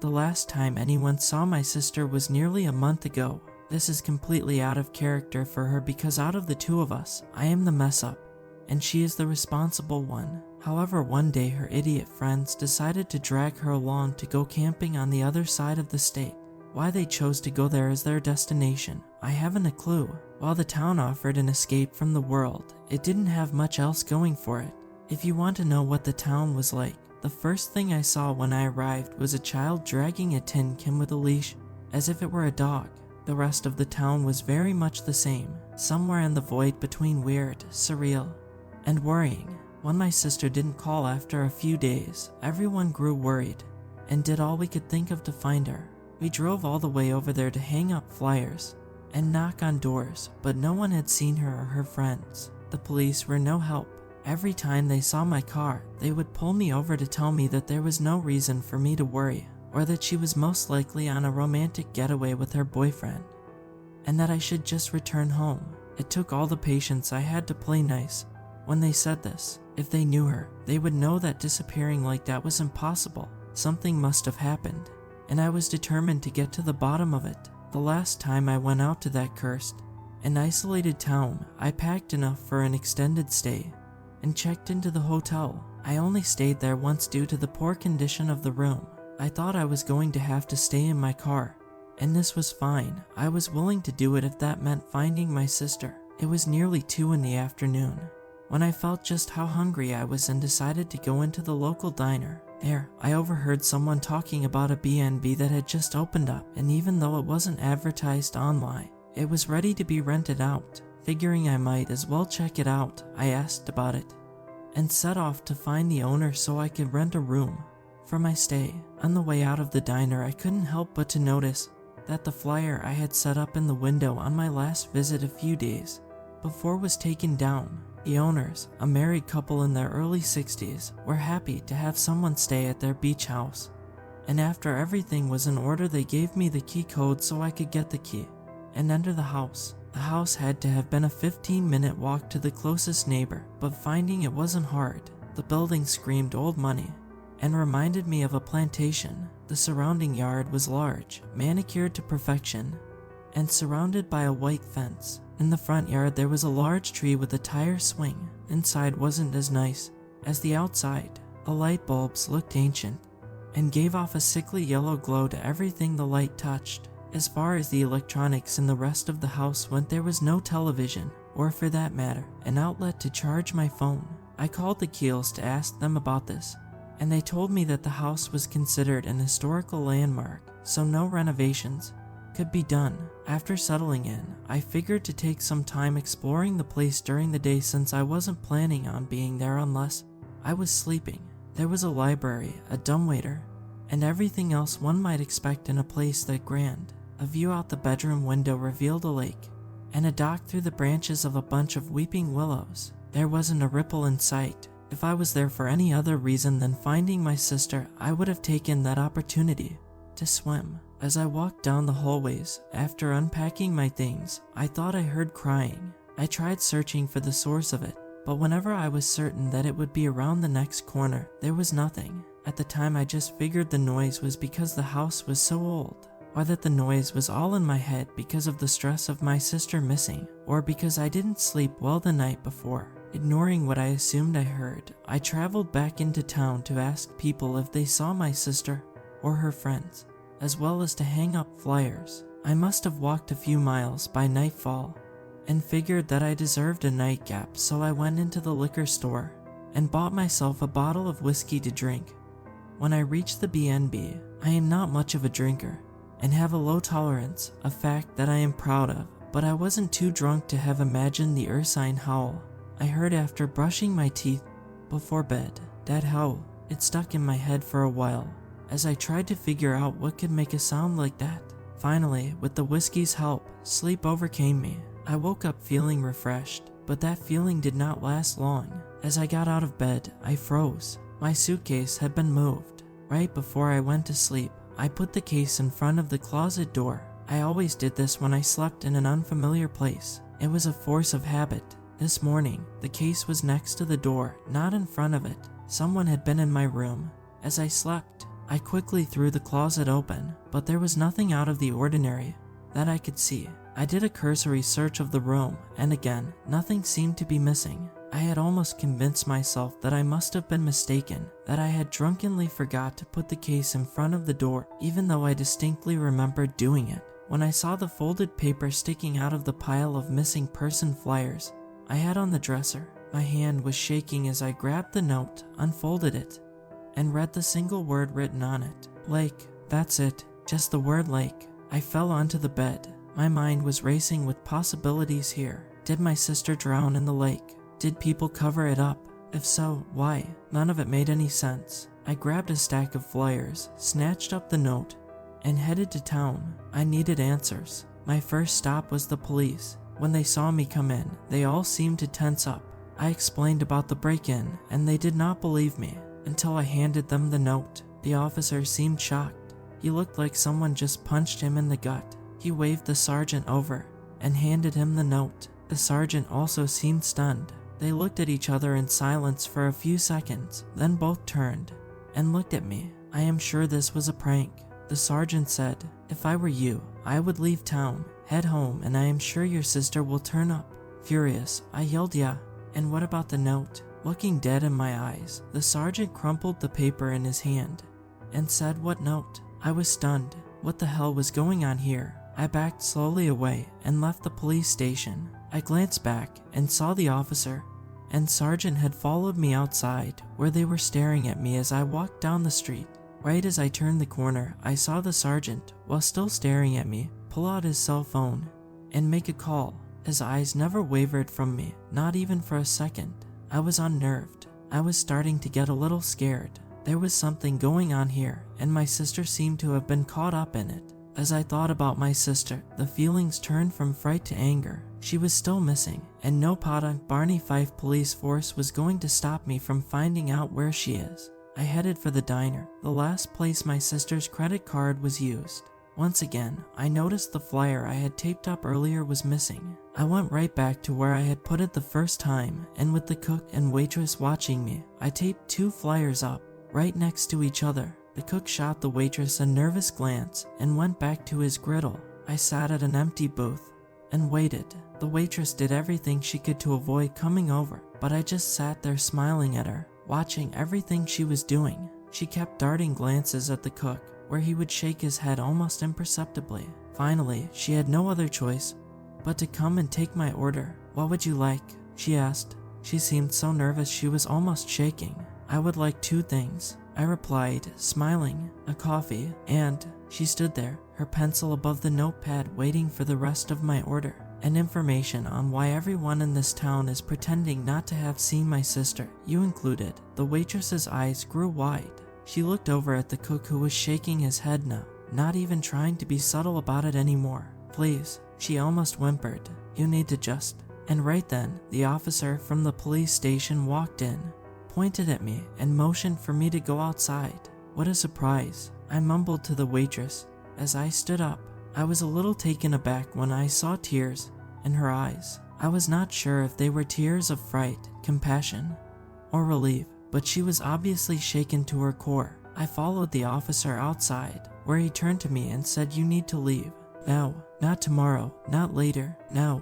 The last time anyone saw my sister was nearly a month ago. This is completely out of character for her because out of the two of us, I am the mess up, and she is the responsible one. However, one day her idiot friends decided to drag her along to go camping on the other side of the state. Why they chose to go there as their destination, I haven't a clue. While the town offered an escape from the world, it didn't have much else going for it. If you want to know what the town was like, the first thing I saw when I arrived was a child dragging a tin can with a leash, as if it were a dog. The rest of the town was very much the same, somewhere in the void between weird, surreal, and worrying. When my sister didn't call after a few days, everyone grew worried, and did all we could think of to find her. We drove all the way over there to hang up flyers and knock on doors, but no one had seen her or her friends. The police were no help. Every time they saw my car, they would pull me over to tell me that there was no reason for me to worry, or that she was most likely on a romantic getaway with her boyfriend, and that I should just return home. It took all the patience I had to play nice when they said this. If they knew her, they would know that disappearing like that was impossible. Something must have happened, and I was determined to get to the bottom of it. The last time I went out to that cursed and isolated town, I packed enough for an extended stay and checked into the hotel. I only stayed there once due to the poor condition of the room. I thought I was going to have to stay in my car, and this was fine. I was willing to do it if that meant finding my sister. It was nearly 2 in the afternoon when I felt just how hungry I was and decided to go into the local diner. There, I overheard someone talking about a B&B that had just opened up, and even though it wasn't advertised online, it was ready to be rented out. Figuring I might as well check it out, I asked about it and set off to find the owner so I could rent a room for my stay. On the way out of the diner, I couldn't help but to notice that the flyer I had set up in the window on my last visit a few days before was taken down. The owners, a married couple in their early 60s, were happy to have someone stay at their beach house, and after everything was in order, they gave me the key code so I could get the key and enter the house. The house had to have been a 15-minute walk to the closest neighbor, but finding it wasn't hard. The building screamed old money and reminded me of a plantation. The surrounding yard was large, manicured to perfection, and surrounded by a white fence. In the front yard there was a large tree with a tire swing. Inside wasn't as nice as the outside. The light bulbs looked ancient and gave off a sickly yellow glow to everything the light touched. As far as the electronics in the rest of the house went, there was no television, or for that matter, an outlet to charge my phone. I called the Keels to ask them about this, and they told me that the house was considered an historical landmark, so no renovations could be done. After settling in, I figured to take some time exploring the place during the day since I wasn't planning on being there unless I was sleeping. There was a library, a dumbwaiter, and everything else one might expect in a place that grand. A view out the bedroom window revealed a lake, and a dock through the branches of a bunch of weeping willows. There wasn't a ripple in sight. If I was there for any other reason than finding my sister, I would have taken that opportunity to swim. As I walked down the hallways, after unpacking my things, I thought I heard crying. I tried searching for the source of it, but whenever I was certain that it would be around the next corner, there was nothing. At the time, I just figured the noise was because the house was so old, or that the noise was all in my head because of the stress of my sister missing, or because I didn't sleep well the night before. Ignoring what I assumed I heard, I traveled back into town to ask people if they saw my sister or her friends, as well as to hang up flyers. I must have walked a few miles by nightfall and figured that I deserved a nightcap, so I went into the liquor store and bought myself a bottle of whiskey to drink. When I reached the B&B, I am not much of a drinker and have a low tolerance, a fact that I am proud of, but I wasn't too drunk to have imagined the ursine howl I heard after brushing my teeth before bed. That howl, it stuck in my head for a while as I tried to figure out what could make a sound like that. Finally, with the whiskey's help, sleep overcame me. I woke up feeling refreshed, but that feeling did not last long. As I got out of bed, I froze. My suitcase had been moved. Right before I went to sleep, I put the case in front of the closet door. I always did this when I slept in an unfamiliar place. It was a force of habit. This morning, the case was next to the door, not in front of it. Someone had been in my room as I slept. I quickly threw the closet open, but there was nothing out of the ordinary that I could see. I did a cursory search of the room, and again, nothing seemed to be missing. I had almost convinced myself that I must have been mistaken, that I had drunkenly forgot to put the case in front of the door, even though I distinctly remembered doing it. When I saw the folded paper sticking out of the pile of missing person flyers I had on the dresser, my hand was shaking as I grabbed the note, unfolded it, and read the single word written on it. Lake. That's it, just the word lake. I fell onto the bed. My mind was racing with possibilities here. Did my sister drown in the lake? Did people cover it up? If so, why? None of it made any sense. I grabbed a stack of flyers, snatched up the note, and headed to town. I needed answers. My first stop was the police. When they saw me come in, they all seemed to tense up. I explained about the break-in, and they did not believe me until I handed them the note. The officer seemed shocked. He looked like someone just punched him in the gut. He waved the sergeant over and handed him the note. The sergeant also seemed stunned. They looked at each other in silence for a few seconds, then both turned and looked at me. I am sure this was a prank. The sergeant said, if I were you, I would leave town, head home, and I am sure your sister will turn up. Furious, I yelled, yeah, and what about the note? Looking dead in my eyes, the sergeant crumpled the paper in his hand and said, what note? I was stunned. What the hell was going on here? I backed slowly away and left the police station. I glanced back and saw the officer and sergeant had followed me outside, where they were staring at me as I walked down the street. Right as I turned the corner, I saw the sergeant, while still staring at me, pull out his cell phone and make a call. His eyes never wavered from me, not even for a second. I was unnerved. I was starting to get a little scared. There was something going on here, and my sister seemed to have been caught up in it. As I thought about my sister, the feelings turned from fright to anger. She was still missing, and no podunk Barney Fife police force was going to stop me from finding out where she is. I headed for the diner, the last place my sister's credit card was used. Once again, I noticed the flyer I had taped up earlier was missing. I went right back to where I had put it the first time, and with the cook and waitress watching me, I taped 2 flyers up, right next to each other. The cook shot the waitress a nervous glance and went back to his griddle. I sat at an empty booth and waited. The waitress did everything she could to avoid coming over, but I just sat there smiling at her, watching everything she was doing. She kept darting glances at the cook, where he would shake his head almost imperceptibly. Finally, she had no other choice but to come and take my order. What would you like? She asked. She seemed so nervous she was almost shaking. I would like 2 things. I replied, smiling, a coffee, and she stood there, her pencil above the notepad waiting for the rest of my order, and information on why everyone in this town is pretending not to have seen my sister, you included. The waitress's eyes grew wide. She looked over at the cook who was shaking his head now, not even trying to be subtle about it anymore. Please, she almost whimpered, you need to just... And right then, the officer from the police station walked in, pointed at me, and motioned for me to go outside. What a surprise, I mumbled to the waitress as I stood up. I was a little taken aback when I saw tears in her eyes. I was not sure if they were tears of fright, compassion, or relief, but she was obviously shaken to her core. I followed the officer outside, where he turned to me and said, you need to leave. Now, not tomorrow, not later, no,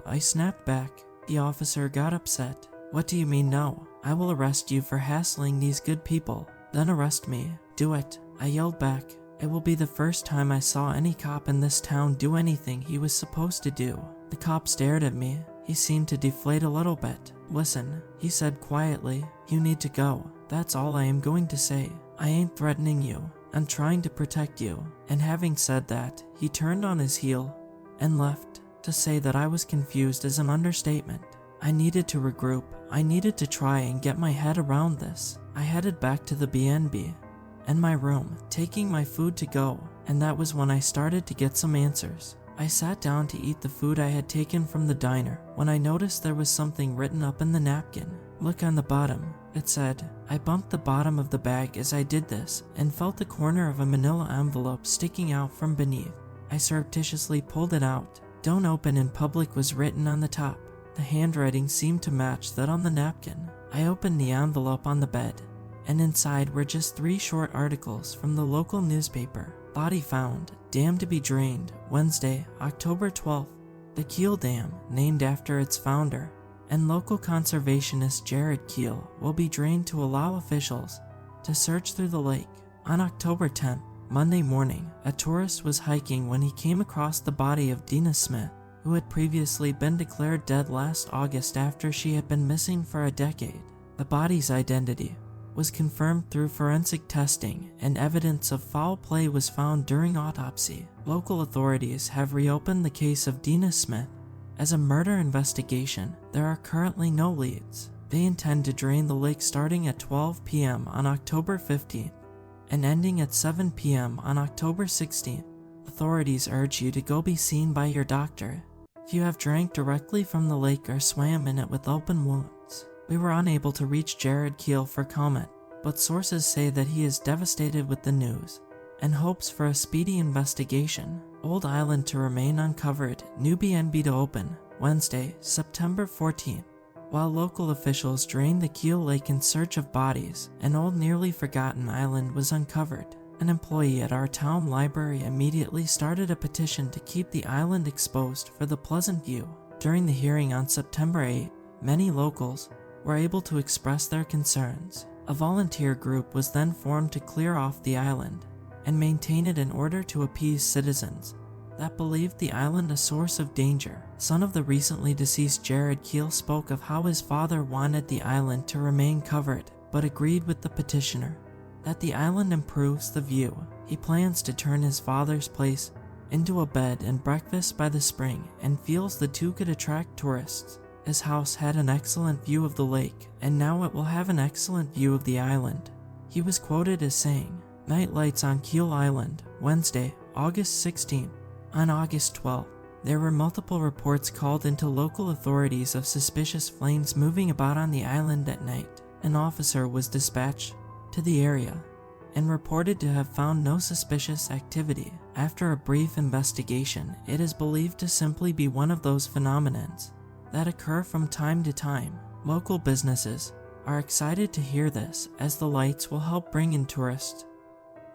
I snapped back. The officer got upset. What do you mean no? I will arrest you for hassling these good people. Then arrest me. Do it. I yelled back. It will be the first time I saw any cop in this town do anything he was supposed to do. The cop stared at me. He seemed to deflate a little bit. Listen, he said quietly, you need to go. That's all I am going to say. I ain't threatening you. I'm trying to protect you. And having said that, he turned on his heel and left. To say that I was confused is an understatement. I needed to regroup. I needed to try and get my head around this. I headed back to the B&B and my room, taking my food to go, and that was when I started to get some answers. I sat down to eat the food I had taken from the diner when I noticed there was something written up in the napkin. Look on the bottom. It said, I bumped the bottom of the bag as I did this and felt the corner of a manila envelope sticking out from beneath. I surreptitiously pulled it out. Don't open in public was written on the top. The handwriting seemed to match that on the napkin. I opened the envelope on the bed and inside were just 3 short articles from the local newspaper. Body found, dam to be drained, Wednesday, October 12th. The Keel Dam, named after its founder, and local conservationist Jared Keel, will be drained to allow officials to search through the lake. On October 10th, Monday morning, a tourist was hiking when he came across the body of Dina Smith, who had previously been declared dead last August after she had been missing for a decade. The body's identity was confirmed through forensic testing, and evidence of foul play was found during autopsy. Local authorities have reopened the case of Dina Smith as a murder investigation. There are currently no leads. They intend to drain the lake starting at 12 p.m. on October 15th and ending at 7 p.m. on October 16th. Authorities urge you to go be seen by your doctor if you have drank directly from the lake or swam in it with open wounds. We were unable to reach Jared Keel for comment, but sources say that he is devastated with the news and hopes for a speedy investigation. Old Island to remain uncovered, new BNB to open, Wednesday, September 14th. While local officials drained the Keel Lake in search of bodies, an old nearly forgotten island was uncovered. An employee at our town library immediately started a petition to keep the island exposed for the pleasant view. During the hearing on September 8, many locals were able to express their concerns. A volunteer group was then formed to clear off the island and maintain it in order to appease citizens that believed the island a source of danger. Son of the recently deceased Jared Keel spoke of how his father wanted the island to remain covered, but agreed with the petitioner that the island improves the view. He plans to turn his father's place into a bed and breakfast by the spring and feels the two could attract tourists. His house had an excellent view of the lake, and now it will have an excellent view of the island. He was quoted as saying, "Night lights on Keel Island, Wednesday, August 16th. On August 12th, there were multiple reports called into local authorities of suspicious flames moving about on the island at night. An officer was dispatched to the area and reported to have found no suspicious activity. After a brief investigation, it is believed to simply be one of those phenomenons that occur from time to time. Local businesses are excited to hear this, as the lights will help bring in tourists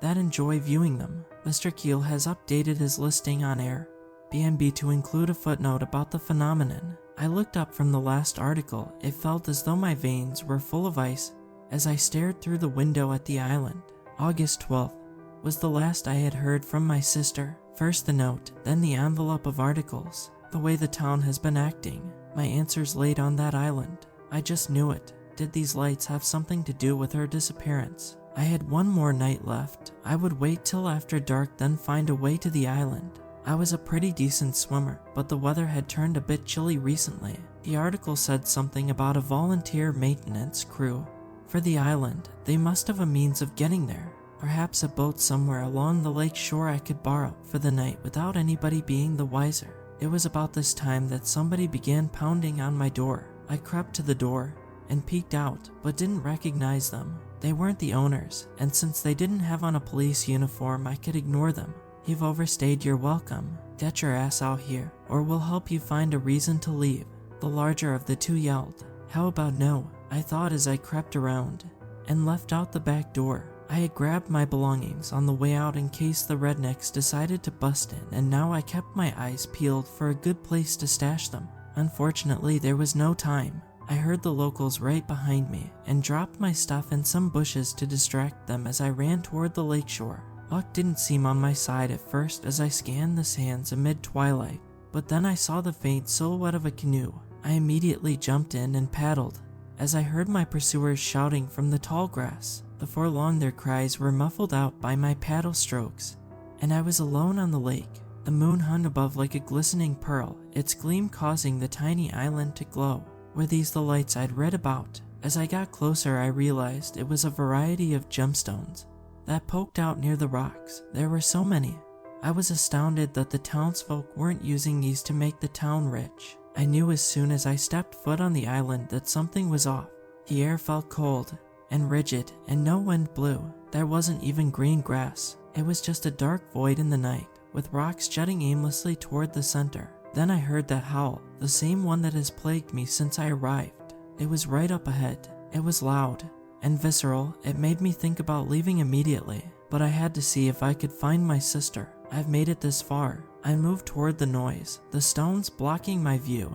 that enjoy viewing them." Mr. Keel has updated his listing on Airbnb to include a footnote about the phenomenon. "I looked up from the last article. It felt as though my veins were full of ice as I stared through the window at the island." August 12th was the last I had heard from my sister. First the note, then the envelope of articles. The way the town has been acting, my answers laid on that island. I just knew it. Did these lights have something to do with her disappearance? I had one more night left. I would wait till after dark, then find a way to the island. I was a pretty decent swimmer, but the weather had turned a bit chilly recently. The article said something about a volunteer maintenance crew for the island. They must have a means of getting there. Perhaps a boat somewhere along the lake shore I could borrow for the night without anybody being the wiser. It was about this time that somebody began pounding on my door. I crept to the door and peeked out, but didn't recognize them. They weren't the owners, and since they didn't have on a police uniform, I could ignore them. "You've overstayed your welcome. Get your ass out here, or we'll help you find a reason to leave," the larger of the two yelled. "How about no?" I thought as I crept around and left out the back door. I had grabbed my belongings on the way out in case the rednecks decided to bust in, and now I kept my eyes peeled for a good place to stash them. Unfortunately, there was no time. I heard the locals right behind me and dropped my stuff in some bushes to distract them as I ran toward the lakeshore. Luck didn't seem on my side at first as I scanned the sands amid twilight, but then I saw the faint silhouette of a canoe. I immediately jumped in and paddled as I heard my pursuers shouting from the tall grass. Before long, their cries were muffled out by my paddle strokes, and I was alone on the lake. The moon hung above like a glistening pearl, its gleam causing the tiny island to glow. Were these the lights I'd read about? As I got closer, I realized it was a variety of gemstones that poked out near the rocks. There were so many. I was astounded that the townsfolk weren't using these to make the town rich. I knew as soon as I stepped foot on the island that something was off. The air felt cold and rigid, and no wind blew. There wasn't even green grass. It was just a dark void in the night, with rocks jutting aimlessly toward the center. Then I heard that howl, the same one that has plagued me since I arrived. It was right up ahead. It was loud and visceral. It made me think about leaving immediately, but I had to see if I could find my sister. I've made it this far. I moved toward the noise, the stones blocking my view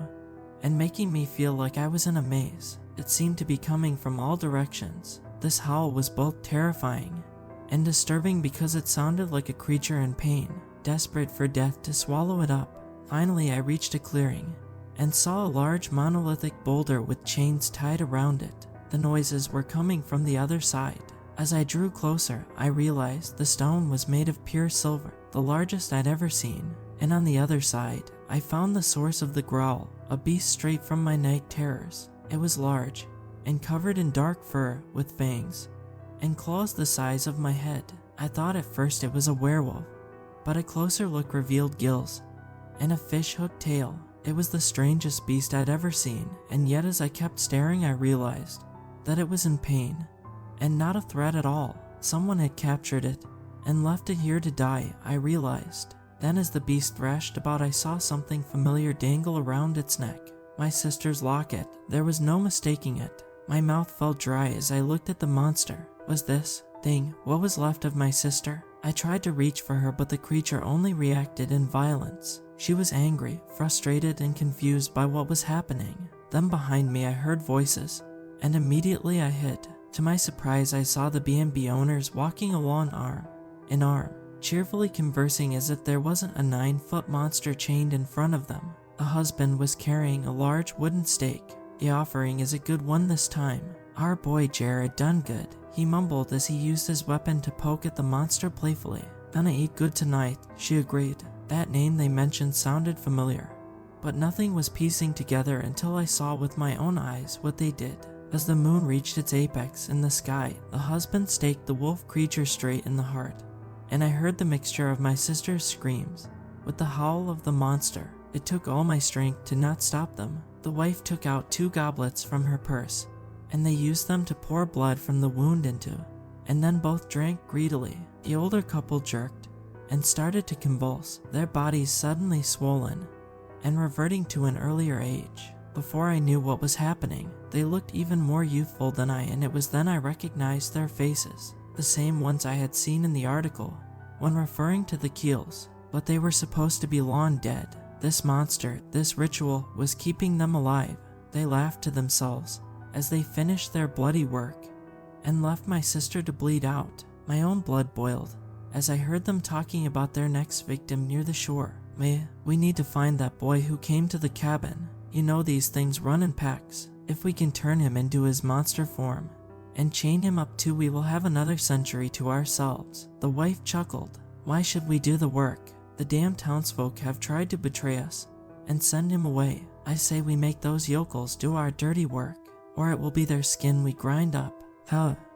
and making me feel like I was in a maze. It seemed to be coming from all directions. This howl was both terrifying and disturbing because it sounded like a creature in pain, desperate for death to swallow it up. Finally, I reached a clearing and saw a large monolithic boulder with chains tied around it. The noises were coming from the other side. As I drew closer, I realized the stone was made of pure silver, the largest I'd ever seen. And on the other side, I found the source of the growl, a beast straight from my night terrors. It was large and covered in dark fur with fangs and claws the size of my head. I thought at first it was a werewolf, but a closer look revealed gills and a fish-hook tail. It was the strangest beast I'd ever seen, and yet as I kept staring, I realized that it was in pain and not a threat at all. Someone had captured it and left it here to die, I realized. Then as the beast thrashed about, I saw something familiar dangle around its neck. My sister's locket. There was no mistaking it. My mouth felt dry as I looked at the monster. Was this thing what was left of my sister? I tried to reach for her, but the creature only reacted in violence. She was angry, frustrated, and confused by what was happening. Then behind me I heard voices, and immediately I hid. To my surprise, I saw the B&B owners walking along arm in arm, cheerfully conversing as if there wasn't a 9-foot monster chained in front of them. The husband was carrying a large wooden stake. The offering is a good one this time. Our boy Jared done good, he mumbled as he used his weapon to poke at the monster playfully. Gonna eat good tonight, she agreed. That name they mentioned sounded familiar, but nothing was piecing together until I saw with my own eyes what they did. As the moon reached its apex in the sky, the husband staked the wolf creature straight in the heart, and I heard the mixture of my sister's screams with the howl of the monster. It took all my strength to not stop them. The wife took out 2 goblets from her purse, and they used them to pour blood from the wound into, and then both drank greedily. The older couple jerked and started to convulse, their bodies suddenly swollen and reverting to an earlier age. Before I knew what was happening, they looked even more youthful than I, and it was then I recognized their faces, the same ones I had seen in the article when referring to the Keels, but they were supposed to be long dead. This monster, this ritual, was keeping them alive. They laughed to themselves as they finished their bloody work and left my sister to bleed out. My own blood boiled as I heard them talking about their next victim near the shore. We need to find that boy who came to the cabin. You know these things run in packs. If we can turn him into his monster form and chain him up too, we will have another century to ourselves. The wife chuckled. Why should we do the work? The damn townsfolk have tried to betray us and send him away. I say we make those yokels do our dirty work, or it will be their skin we grind up.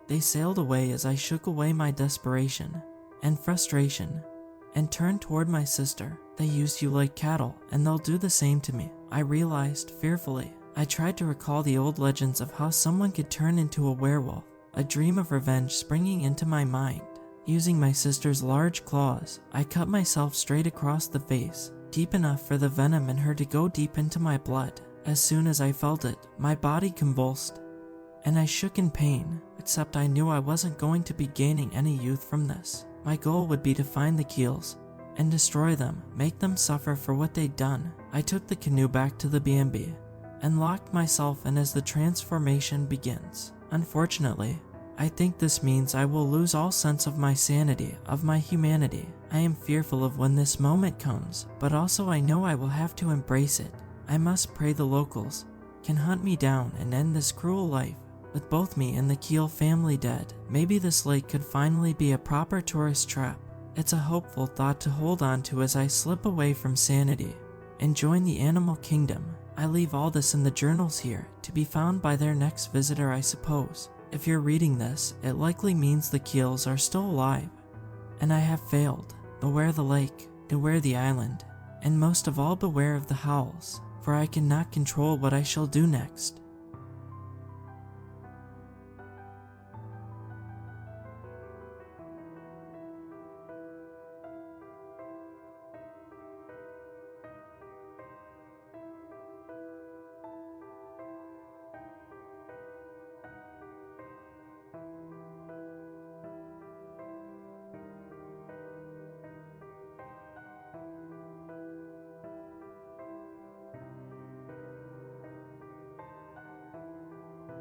They sailed away as I shook away my desperation and frustration and turned toward my sister. They used you like cattle, and they'll do the same to me, I realized fearfully. I tried to recall the old legends of how someone could turn into a werewolf, a dream of revenge springing into my mind. Using my sister's large claws, I cut myself straight across the face, deep enough for the venom in her to go deep into my blood. As soon as I felt it, my body convulsed, and I shook in pain, except I knew I wasn't going to be gaining any youth from this. My goal would be to find the Keels and destroy them, make them suffer for what they'd done. I took the canoe back to the B&B and locked myself in as the transformation begins. Unfortunately, I think this means I will lose all sense of my sanity, of my humanity. I am fearful of when this moment comes, but also I know I will have to embrace it. I must pray the locals can hunt me down and end this cruel life. With both me and the Keel family dead, maybe this lake could finally be a proper tourist trap. It's a hopeful thought to hold on to as I slip away from sanity and join the animal kingdom. I leave all this in the journals here, to be found by their next visitor, I suppose. If you're reading this, it likely means the Keels are still alive, and I have failed. Beware the lake, beware the island, and most of all beware of the howls, for I cannot control what I shall do next.